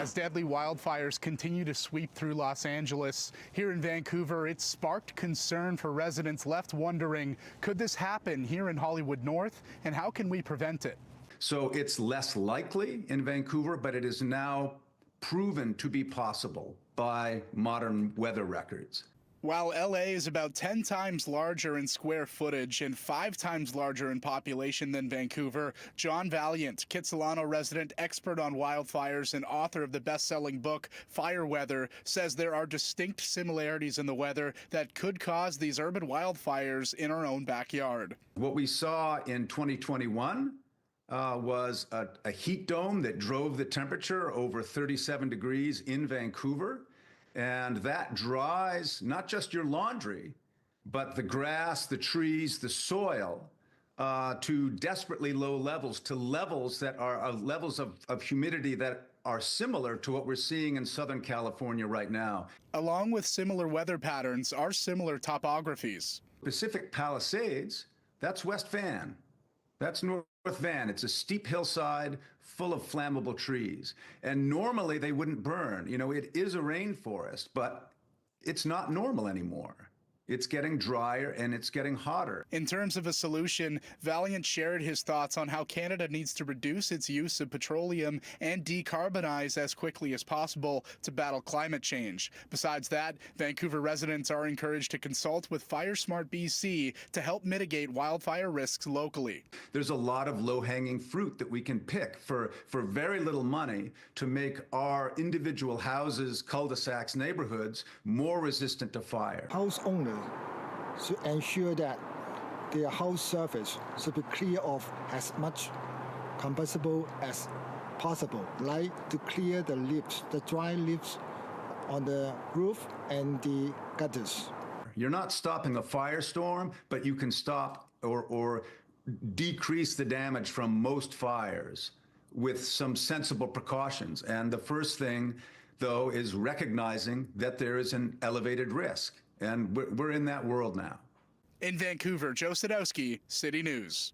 As deadly wildfires continue to sweep through Los Angeles, here in Vancouver, it's sparked concern for residents left wondering, could this happen here in Hollywood North, and how can we prevent it? So it's less likely in Vancouver, but it is now proven to be possible by modern weather records. While LA is about 10 times larger in square footage and 5 times larger in population than Vancouver, John Valiant, Kitsilano resident, expert on wildfires, and author of the best-selling book Fire Weather, says there are distinct similarities in the weather that could cause these urban wildfires in our own backyard. What we saw in 2021 was a heat dome that drove the temperature over 37 degrees in Vancouver. And that dries not just your laundry, but the grass, the trees, the soil to desperately low levels, to levels that are levels of humidity that are similar to what we're seeing in Southern California right now. Along with similar weather patterns are similar topographies. Pacific Palisades, that's West Van. That's North Van. It's a steep hillside full of flammable trees. And normally they wouldn't burn. You know, it is a rainforest, but it's not normal anymore. It's getting drier and it's getting hotter. In terms of a solution, Valiant shared his thoughts on how Canada needs to reduce its use of petroleum and decarbonize as quickly as possible to battle climate change. Besides that, Vancouver residents are encouraged to consult with FireSmart BC to help mitigate wildfire risks locally. There's a lot of low-hanging fruit that we can pick for very little money to make our individual houses, cul-de-sacs, neighborhoods more resistant to fire. House owners should ensure that their house surface should be clear of as much combustible as possible, like to clear the leaves, the dry leaves on the roof and the gutters. You're not stopping a firestorm, but you can stop or decrease the damage from most fires with some sensible precautions. And the first thing, though, is recognizing that there is an elevated risk. And we're in that world now. In Vancouver, Joe Sadowski, City News.